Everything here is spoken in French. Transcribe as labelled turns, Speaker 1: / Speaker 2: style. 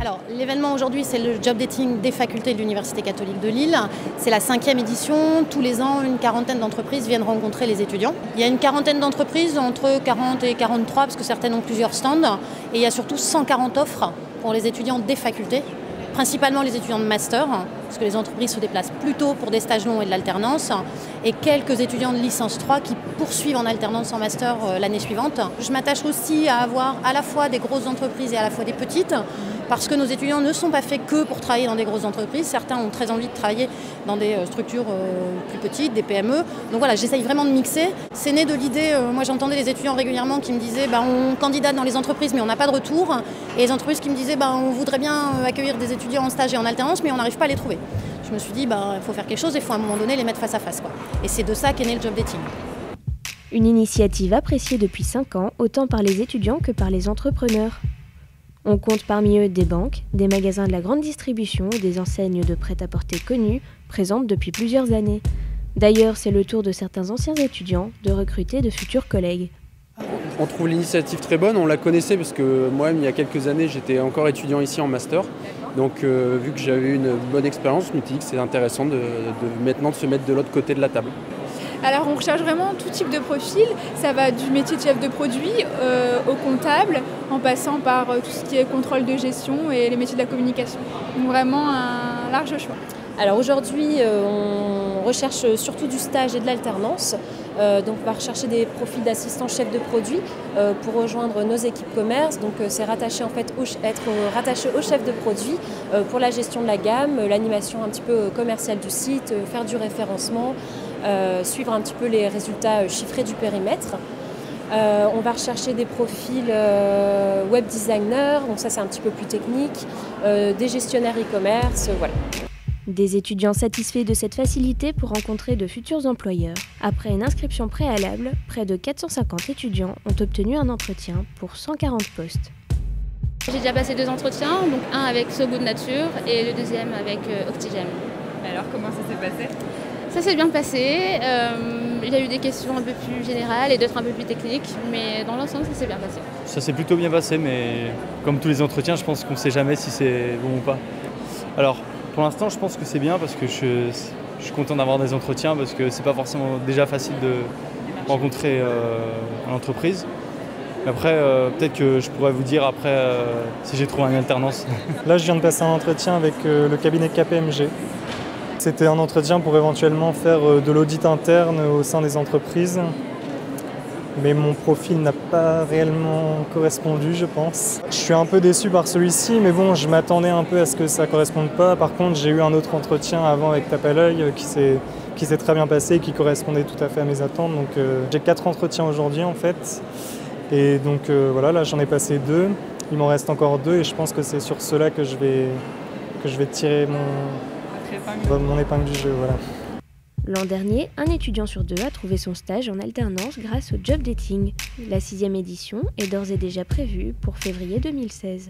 Speaker 1: Alors, l'événement aujourd'hui, c'est le job dating des facultés de l'Université catholique de Lille. C'est la 5e édition. Tous les ans, une quarantaine d'entreprises viennent rencontrer les étudiants. Il y a une quarantaine d'entreprises, entre 40 et 43, parce que certaines ont plusieurs stands. Et il y a surtout 140 offres pour les étudiants des facultés, principalement les étudiants de master, parce que les entreprises se déplacent plutôt pour des stages longs et de l'alternance, et quelques étudiants de licence 3 qui poursuivent en alternance en master l'année suivante. Je m'attache aussi à avoir à la fois des grosses entreprises et à la fois des petites, parce que nos étudiants ne sont pas faits que pour travailler dans des grosses entreprises. Certains ont très envie de travailler dans des structures plus petites, des PME. Donc voilà, j'essaye vraiment de mixer. C'est né de l'idée, moi j'entendais les étudiants régulièrement qui me disaient on candidate dans les entreprises mais on n'a pas de retour. Et les entreprises qui me disaient on voudrait bien accueillir des étudiants en stage et en alternance mais on n'arrive pas à les trouver. Je me suis dit il faut faire quelque chose, il faut à un moment donné les mettre face à face, quoi. Et c'est de ça qu'est né le job dating.
Speaker 2: Une initiative appréciée depuis 5 ans, autant par les étudiants que par les entrepreneurs. On compte parmi eux des banques, des magasins de la grande distribution et des enseignes de prêt-à-porter connues, présentes depuis plusieurs années. D'ailleurs, c'est le tour de certains anciens étudiants de recruter de futurs collègues.
Speaker 3: On trouve l'initiative très bonne, on la connaissait parce que moi-même, il y a quelques années, j'étais encore étudiant ici en master. Donc, vu que j'avais eu une bonne expérience, je me suis dit que c'est intéressant de maintenant de se mettre de l'autre côté de la table.
Speaker 4: Alors on recherche vraiment tout type de profil, ça va du métier de chef de produit au comptable, en passant par tout ce qui est contrôle de gestion et les métiers de la communication. Donc vraiment un large choix.
Speaker 5: Alors aujourd'hui, on recherche surtout du stage et de l'alternance. Donc on va rechercher des profils d'assistants chefs de produit pour rejoindre nos équipes commerce. Donc c'est rattaché en fait être rattaché au chef de produit pour la gestion de la gamme, l'animation un petit peu commerciale du site, faire du référencement, suivre un petit peu les résultats chiffrés du périmètre. On va rechercher des profils web designers, donc ça c'est un petit peu plus technique, des gestionnaires e-commerce, voilà.
Speaker 2: Des étudiants satisfaits de cette facilité pour rencontrer de futurs employeurs. Après une inscription préalable, près de 450 étudiants ont obtenu un entretien pour 140 postes.
Speaker 6: J'ai déjà passé 2 entretiens, donc un avec So Good Nature et le deuxième avec Octigem.
Speaker 7: Alors comment ça s'est passé ?
Speaker 6: Ça s'est bien passé, il y a eu des questions un peu plus générales et d'autres un peu plus techniques, mais dans l'ensemble ça s'est bien passé.
Speaker 8: Ça s'est plutôt bien passé, mais comme tous les entretiens, je pense qu'on ne sait jamais si c'est bon ou pas. Alors, pour l'instant, je pense que c'est bien parce que je suis content d'avoir des entretiens parce que c'est pas forcément déjà facile de rencontrer une entreprise. Après, peut-être que je pourrais vous dire après si j'ai trouvé une alternance.
Speaker 9: Là, je viens de passer un entretien avec le cabinet KPMG. C'était un entretien pour éventuellement faire de l'audit interne au sein des entreprises. Mais mon profil n'a pas réellement correspondu, je pense. Je suis un peu déçu par celui-ci, mais bon, je m'attendais un peu à ce que ça ne corresponde pas. Par contre, j'ai eu un autre entretien avant avec Tape à l'œil qui s'est très bien passé et qui correspondait tout à fait à mes attentes. Donc j'ai 4 entretiens aujourd'hui en fait. Et donc voilà, là j'en ai passé 2. Il m'en reste encore 2 et je pense que c'est sur cela que je vais tirer mon épingle du jeu. Voilà.
Speaker 2: L'an dernier, un étudiant sur 2 a trouvé son stage en alternance grâce au job dating. La 6e édition est d'ores et déjà prévue pour février 2016.